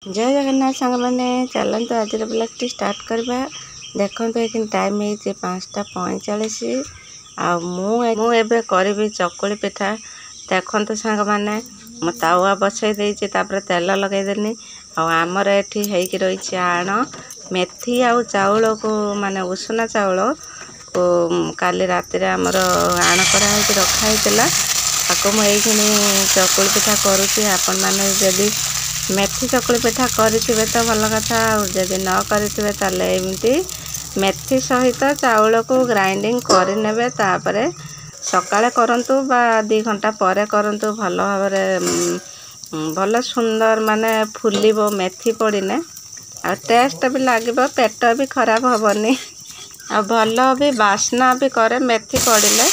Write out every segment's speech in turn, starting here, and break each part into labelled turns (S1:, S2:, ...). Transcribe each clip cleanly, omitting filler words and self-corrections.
S1: जय जगन्नाथ सांग मैंने चलते आज ब्लॉग स्टार्ट करवा। देखो ये टाइम है 5:45 आबे करी चकुली पिठा। देखो सांग मैंने मो तावा बसई देती तेल लगेदेनी। आमर ये रही आण मेथी आउ चाउल को माने उषुना चाउल को काली राति आमर आण कराई रखाई मुझे चकुली पिठा करुँची। आपण मैंने जदि मेथी चकुली पिठा करेंगे तो भल कथा, जदि न करेंगे मेथी सहित चाउल को ग्राइंडिंग करने तापर सकाळे करंतु बा 2 घंटा पर करंतु भल भाव भल सुंदर माने फुलिबो मेथी पड़ने आ टेस्ट भी लगे, पेट भी खराब हेनी आ भल भी बास्ना भी करे मेथी पड़े।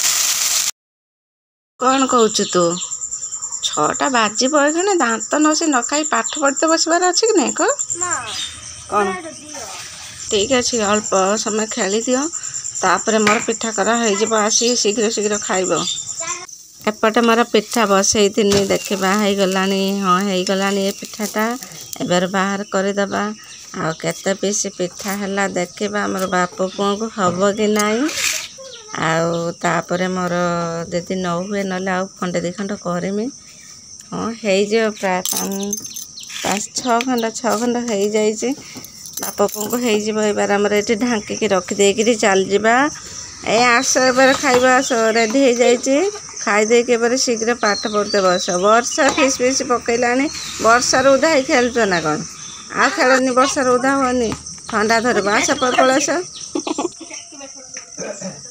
S1: कौन कहूँ तू 6टा बाजिब एखे दांत नसी न खाई पाठ पढ़ते बसबार अच्छे कि नहीं कौन ठीक अच्छे अल्प समय खेली दियो तापर मोर पिठा करा हो आसी शीघ्र शीघ्र खाइब। एपटे मोर पिठा बसई थी देखा हो गलानी। हाँ हो गलानी ये पिठाटा एबार बाहर करदेबा। आ केते पीस पिठा है देखा मोर बाप पुओं को हम कि नहीं। आउे मोर यदि न हुए ना खंडे 2 खंड करमी। हाँ हो प्राय 5-6 खंड हो जाए बाप पुओं को होबार आमर ये ढांकी रखिदे चल जा ए आस एबार खाइबा आस रेडी हो जाए खाईदे शीघ्र पाठ पढ़ते बस। वर्षा फिस फिस पकईलानी वर्षार उदा ही खेलुच ना कौन आ खेलनी वर्षार उदा हुनी ठंडा धरब आस पलास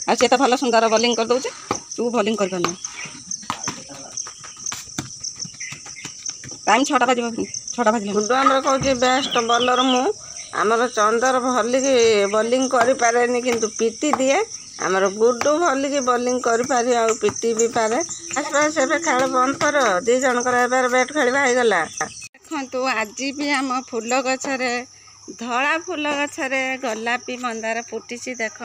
S1: आ तो भल सुंदर बॉलिंग कर दौचे तू बॉलिंग कर पारना। टाइम 6टा बाज 6टा बाज गुड्डू आमर कहूँ बेस्ट बॉलर मु आमर चंदर भलिकी बॉलिंग करें किंतु पिटी दिए आमर गुड्डू भलिकी बॉलिंग करें आ पिटी भी पारे। आसपास एवं खेल बंद कर 2 जनकर बैट खेलवा हो गला। देखु आज भी आम फूल गछरे धला फूल गछरे गोलापी मंदार फुटी देखु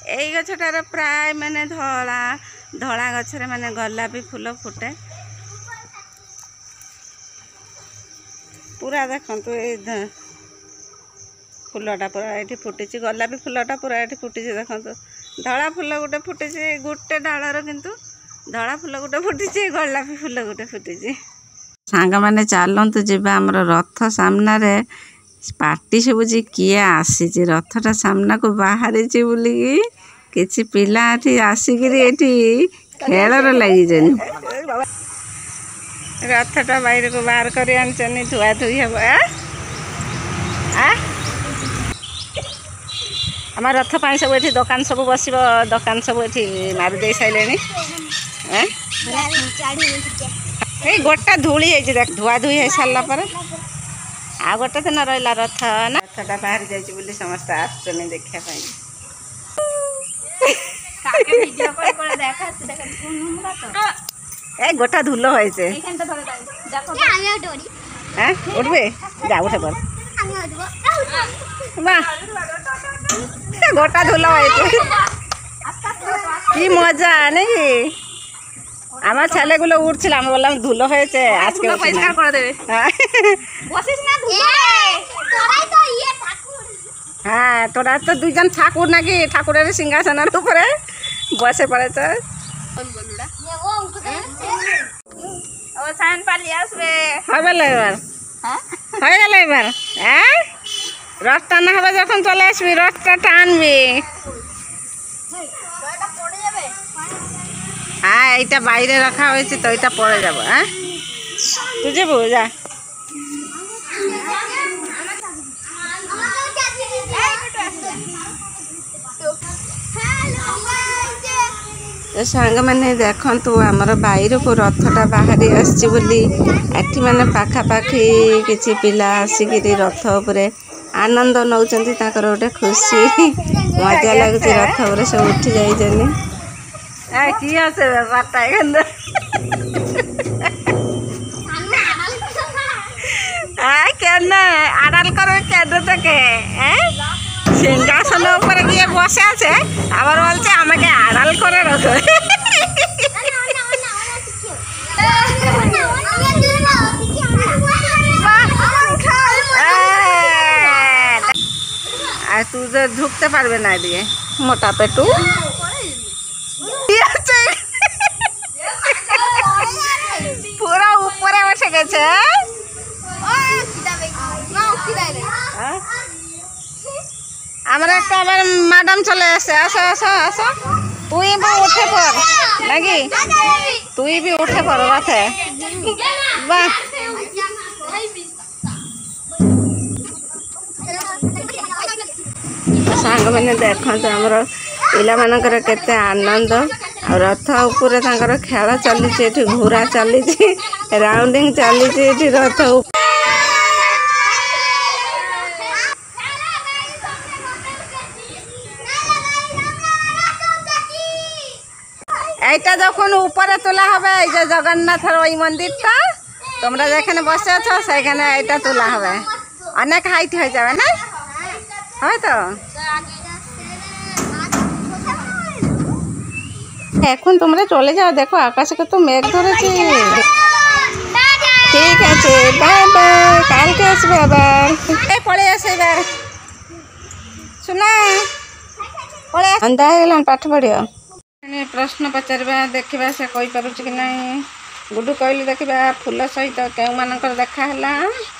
S1: यही गछटार प्राय माने धला धला गछरे माने गोलापी फूल फुटे पूरा। देखु ये फूलटा पूरा ये फुटी गोलापी फूलटा पूरा ये फुटी देखु धला फूल गोटे फुटी गोटे डालर किंतु धला फूल गोटे फुटी गोलापी फूल गोटे फुटी। सांग मैंने चलतु जीवा आमर रथ सामना रे पार्टी शुभुची किए आसी रथटा सामना को बाहरी बुलिकी किसी पिला आसिक खेल लगी रथटा बाहर को बाहर कर धुआ धुई हम आम रथ पाई सब ये दुकान सब बस दुकान सब ये मारिदे सारे ये गोटा धूली है धुआ धुई हो सारा पर आ गोटे दिन रहा रथ ना रथटा बाहर जाइए समस्त आसुन देखापी ए गोटा धूल होइछे उठबे जा उठे पर गोटा धूल होइछे की मजा नहीं आम छाले गुलो उठছিল আমি বললাম ধুলো হয়েছে আজকে পরিষ্কার করে দেবে বসিস না ধুলো তোরাই তো ইয়ে ঠাকুর। হ্যাঁ তোরা তো দুইজন ঠাকুর নাকি ঠাকুরের সিংহাসনের উপরে বসে পড়েছে বলুড়া ও সাইন পালি আসবে হবে না এবার। হ্যাঁ হয়ে গেল এবার হ্যাঁ রথ টানা হবে যখন চলে আসবি রথটা টানবি। हाँ यहाँ बाहर रखा हुई तो यहाँ पड़े जा हाँ तू जीबू जा तो सांग मैंने देखु आमर बाहर को रथटा बाहरी आसी मैंने पाखापाखि किसी पिला आसिक रथ उपरे आनंद नौ गोटे खुशी मजा लगुच रथ उपरे सब उठी जाइए की আছে ব্যাপারটা এখানে কেন আড়াল করে কেন তোকে সিংহাসন উপরে গিয়ে বসে আছে আবার বলছে আমাকে আড়াল করে রাখো। তুই ঢুকতে পারবে না দিয়ে মোটা পেটু পুরো উপরে বসে গেছে। আমরা একটা আবার ম্যাডাম চলে আসে। আসো আসো আসো, তুই বি উঠে পড় নাকি, তুই বি উঠে পড় রথে। বাহ सांग मैंने देखते आमर पिलामानकर केते आनंद आ रथ उपरे तांकर खेल चली घूरा चली राउंडिंग चली रथ এইটা যখন উপরে তোলা হবে এই যে জগন্নাথের ওই মন্দিরটা তোমরা যেখানে বসে আছো সেখানে এইটা তোলা হবে, অনেক হাইট হয়ে যাবে না হয়তো। এখন তোমরা চলে যাও, দেখো আকাশে কত মেঘ ধরেছে। ঠিক আছে, বাই বাই, কালকে আসবে আবার। এই পড়ে আসে এবার শোনা পড়ে সন্ধ্যা হয়ে গেল, পাঠ পড়িও। प्रश्न पचारा देखा से कही पारुच कि ना। गुडू कहली देखा फूल सहित केउ मानकर देखा है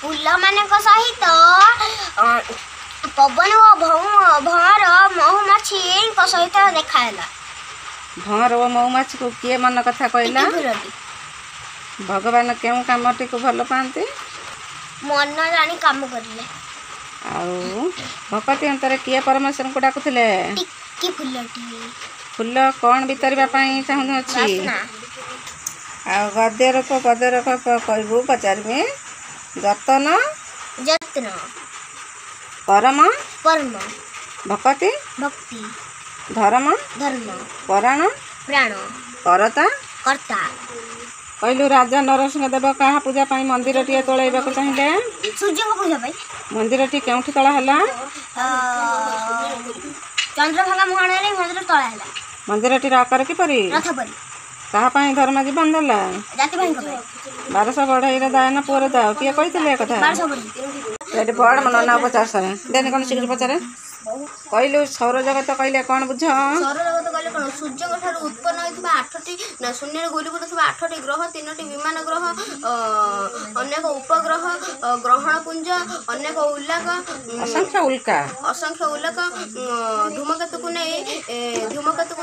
S2: फूल मान सहित पवन भंवर महुमाछी सहित देखा
S1: भंवर और महुमाछी को किए मन कथा कहला। भगवान केउ कामटी को भल पाती
S2: मन जानी काम करले।
S1: भक्ति अंतर किए परमेश्वर को डाकुले फूल कौन भितरवा चाहूँ गद्यर को कहबू पचारि जतन
S2: जत्न
S1: परम
S2: परम
S1: भक्ति
S2: भक्ति
S1: धर्म
S2: धर्म
S1: प्राण
S2: प्राण
S1: करता
S2: कर्ता।
S1: कहलु राजा नरसिंह देव क्या पूजा पाई मंदिर टी तोलैबा चाहिए?
S2: सूर्य को पूजा पाई।
S1: मंदिर टी केउठी तोला हला?
S2: चंद्रभागा मुहाणे रे मंदिर तोला हला।
S1: मंदिर टी आकार की परी
S2: रथ परी
S1: कहा पाई धर्म जीवन देला?
S2: जाति भाई को
S1: 1200 बढ़ई रे दायना पुरे दाओ किए कहितले कथा?
S2: 1200 बढ़ई
S1: एटी बड़ मन ना 50 रे देने कोन सिग्र पचारे कहलु सौर जगत कहले कौन बुझ?
S2: सौर जगत कहले कोन सूर्य ठार उत्पन्न होइतबा 8टी ना शून्य रे गोली बुलुतबा 8टी ग्रह 3टी विमान ग्रह अनेक उपग्रह ग्रहण पुंज अनेक उल्लाक
S1: असंख्य उल्का
S2: धूमकेतु को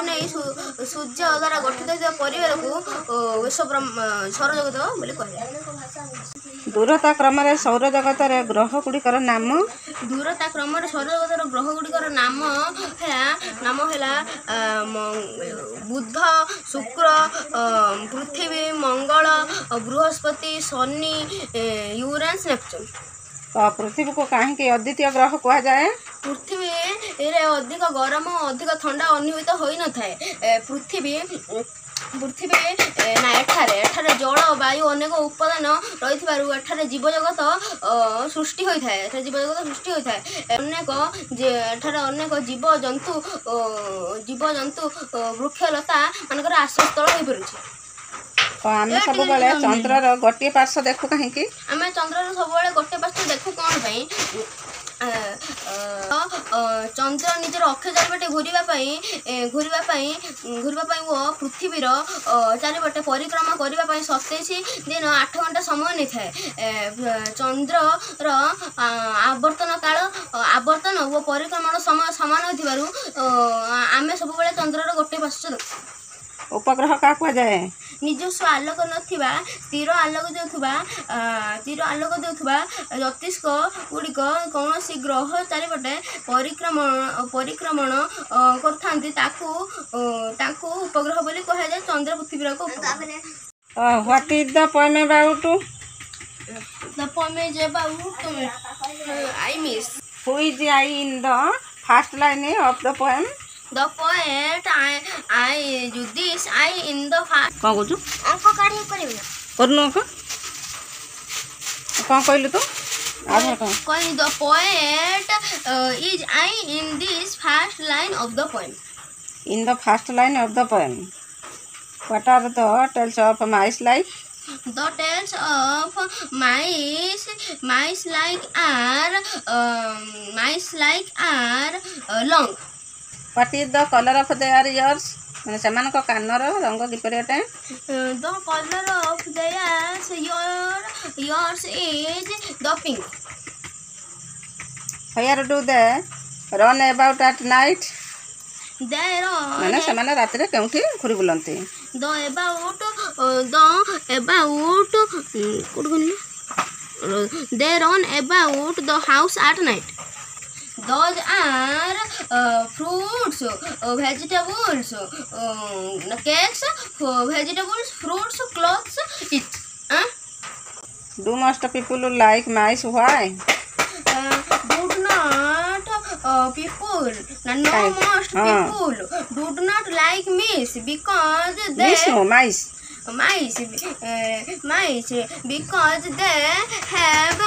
S2: नहीं सूर्य द्वारा गठित होइतबा परिवार को विश्व सौर जगत बोली कहले।
S1: दूरता क्रम रे सौर जगत रे ग्रह गुड़िकर नाम
S2: दूरता क्रम रे सौर जगत रे ग्रह गुड़िकर नाम है बुध शुक्र पृथ्वी मंगल बृहस्पति शनि यूरेनस नेपच्यून।
S1: पृथ्वी को कहीं अद्वितीय ग्रह कह जाए?
S2: पृथ्वी रे अधिक गरम अधिक ठंडा अनियमित होई न थाए। पृथ्वी ना एठारे जल वायु अनेक उपादान रही एठारे जीवजगत सृष्टि होता है। अनेक अनेक जीव जंतु वृक्षलता मानकर आश्रयस्थल हो पारे।
S1: आम सब चंद्र गोटे पार्श्व देखु कहीं
S2: आम चंद्र सब गोटे पार्श्व देखु कौन चंद्र निजर अक्षय चारिपटे घूरवाई वो पृथ्वीर चारिपटे परिक्रमा करने 27 दिन 8 घंटा समय नहीं थाए। चंद्र आवर्तन काल आवर्तन वो परिक्रमण समय सामान होमें सब चंद्र गोटे पार्श्व
S1: उपग्रह क्या कह जाए?
S2: निजस्व आलोक नथिबा तीर आलोक देउथबा ज्योतिष्क गुड़िक कौन ग्रह चारिपटे परिक्रमण करथांती ताकू उपग्रह बोली कह जाए। चंद्र पृथ्वी को
S1: what is the poem about?
S2: The poem is about I miss
S1: who is I in the first line of the poem?
S2: The poet I do this I in the fast
S1: कौन कहू
S2: अंक काढ़ी करियो ना
S1: करनु अंक कौन कहलु तो आधा
S2: कोई the poet is I in this first line of the poem.
S1: In the first line of the poem what are the tales of my life?
S2: The tails of mice like are long.
S1: What is the color of their ears? ମାନେ ସେମାନଙ୍କ କାନର ରଙ୍ଗ କିପରି ଅଟେ?
S2: The color of their ears is the pink.
S1: Where do they run about at night?
S2: They run
S1: ମାନେ ସେମାନେ ରାତିରେ କେଉଁଠି ଘୁରି ବୁଲନ୍ତି?
S2: They run about the house at night. Those are fruits, vegetables, cakes, vegetables, fruits, clothes, eat.
S1: Do most people like mice? Why?
S2: Do not people, no, most people do not like mice because they
S1: Mice.
S2: mice because they have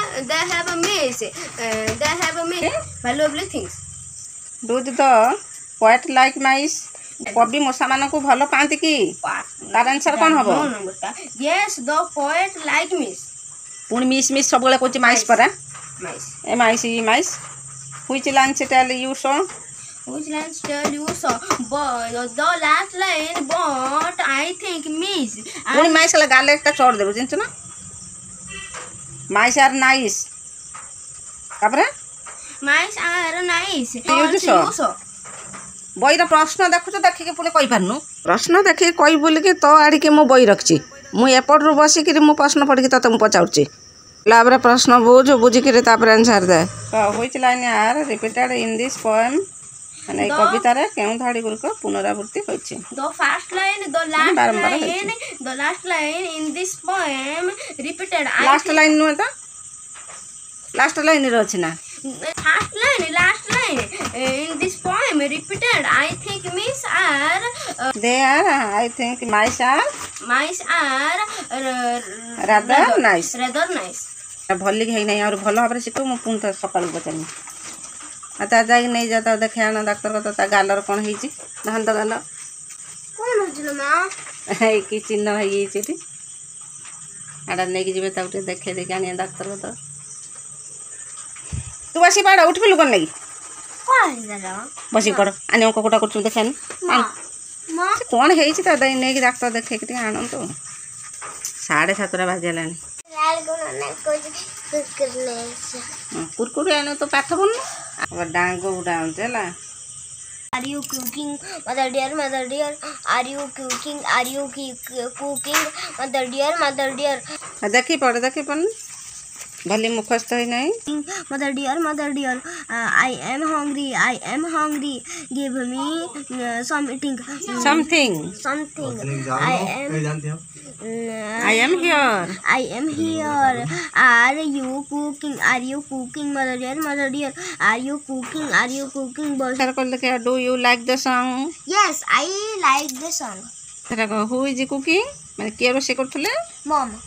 S2: mice valuable things.
S1: Do the poet like mice? କବି ମଶାମାନଙ୍କୁ ଭଲ ପାଆନ୍ତି କି? ତାର answer କ'ଣ ହବ?
S2: Yes, the poet like mice.
S1: ପୁଣି miss ସବୁବେଳେ କହୁଛି ମାଇସ୍ ପରା।
S2: Mice.
S1: A ମାଇସ୍ which lines tell you so?
S2: Which lines tell you so? The last line, but I think mice.
S1: ପୁଣି ମାଇସ୍ ହେଲେ ଗାଲେ একটা ଚଢ଼ ଦେବୁ ଜାଣିଛୁ ନା? ମାଇସ୍ ଆର୍ ନାଇସ୍ ତାପରେ
S2: Mice are nice.
S1: ବହିର ପ୍ରଶ୍ନ ଦେଖୁଛୁ ଦେଖିକି ପୁଣି କହିପାରୁନୁ? ପ୍ରଶ୍ନ ଦେଖିକି କହି ବୋଲିକି ତୋ ଆଡ଼ିକି ମୁଁ ବହି ରଖିଛି। ମୁଁ ଏପଟରୁ ବସିକିରି ମୁଁ ପ୍ରଶ୍ନ ପଢ଼ିକି ତୋତେ ମୁଁ ପଚାରୁଛି। ତାପରେ ପ୍ରଶ୍ନ ବୁଝିକିରି ତାପରେ ଆନ୍ସର ଦେ। which line are repeated in this poem? ମାନେ ଏଇ କବିତାରେ କେଉଁ ଧାଡ଼ି ଗୁଡ଼ିକ ପୁନରାବୃତ୍ତି ହୋଇଛି?
S2: The first line, the last line in this poem repeated.
S1: Last line ନୁହେଁ ତ? ଲାଷ୍ଟ ଲାଇନ୍ରେ ଅଛି ନା?
S2: Last line in this poem repeated. I think mice are.
S1: They are. I think mice are rather nice. ଭଲିକି ହେଇନାହିଁ ଆହୁରି ଭଲ ଭାବରେ ଶିଖୁ। ମୁଁ ପୁଣି ଥରେ ସକାଳୁ ପଚାରିବି। ଆଉ ତା ଯାଇକି ନେଇଯା ତା ଦେଖେ ଆଣ ଡାକ୍ତର କଥା ତା ଗାଲର କ'ଣ ହେଇଛି? ଧାନ ଗାଲ ହେଇକି ଚିହ୍ନ ହେଇଯାଇଛି ଏଠି। ଆଡ଼ା ନେଇକି ଯିବେ ତାକୁ ଟିକେ ଦେଖେଇ ଦେଇକି ଆଣିବା ଡାକ୍ତର କଥା। ତୁ ବସି ପଡ଼ ଉଠିଲୁ କ'ଣ ଲାଗି? ବସିକି ପଡ଼ ଆଣି ଅଙ୍କ କୋଟା କରୁଛୁ ଦେଖାନି କ'ଣ ହେଇଛି ତା ନେଇକି ଡାକ୍ତର ଦେଖେଇକି ଟିକେ ଆଣନ୍ତୁ। 7:30 ବାଜିଗଲାଣି। କୁରକୁରି ଆଣ ତୁ ପାଠ ପଢ଼ୁନୁ ଡାଙ୍ଗ ଗୁଡ଼ା ଆଣୁଛୁ ହେଲା।
S2: Are you cooking, mother dear? Are you cooking, mother dear?
S1: ଦେଖି ପଢ଼ भले मुखस्थ है नहीं।
S2: Mother dear, I am hungry. Give me something. I am here. Are you cooking, mother dear? Are you cooking?
S1: Do you like the song?
S2: Yes, I like the song.
S1: Who is cooking? मैंने किया रोषे करथले?
S2: Mom.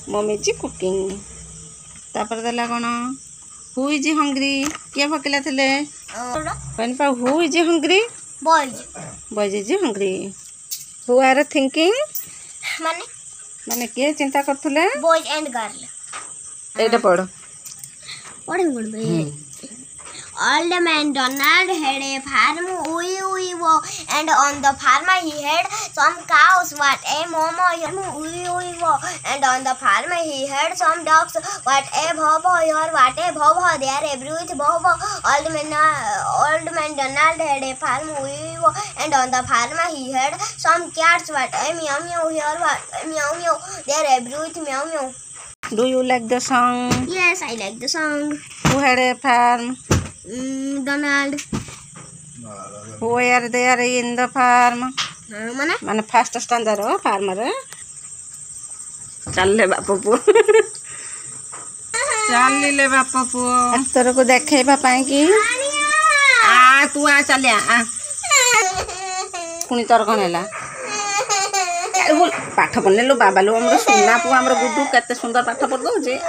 S1: Mom is cooking. तापर देला कोन? Who is hungry? किया भकिला थले? Who is hungry?
S2: Boys
S1: is hungry. Who are thinking? माने किया चिंता करथले?
S2: Boys and girl.
S1: एटा पढ़ो।
S2: Old man Donald had a farm, and on the farm he had some cows. What a mama, and on the farm he had some dogs. What a baba, there a brute baba. Old man Donald had a farm, and on the farm he had some cats. What a meow here, what a meow, there a brute meow.
S1: Do you like the song?
S2: Yes, I like the song.
S1: Who had a farm?
S2: Donald.
S1: Where they are in the farm?
S2: माने
S1: first standard हो farmer चल ले बाप पुओ चल ले बाप पुओ तोर को देखेबा पाई की आ तू आ चले आ पुनी तोर कोन हैला बोल पाठ पढले लो बाबा लो हमरो सुना पुओ हमरो गुड्डू केते सुंदर पाठ पढ दो जे आ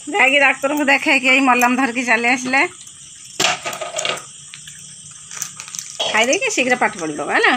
S1: जाएगी डॉक्टर को देखा कि मलम धर के चले आसले। ଖାଇଦେଇକି ଶୀଘ୍ର ପାଠ ପଢ଼ିବ ହେଲା।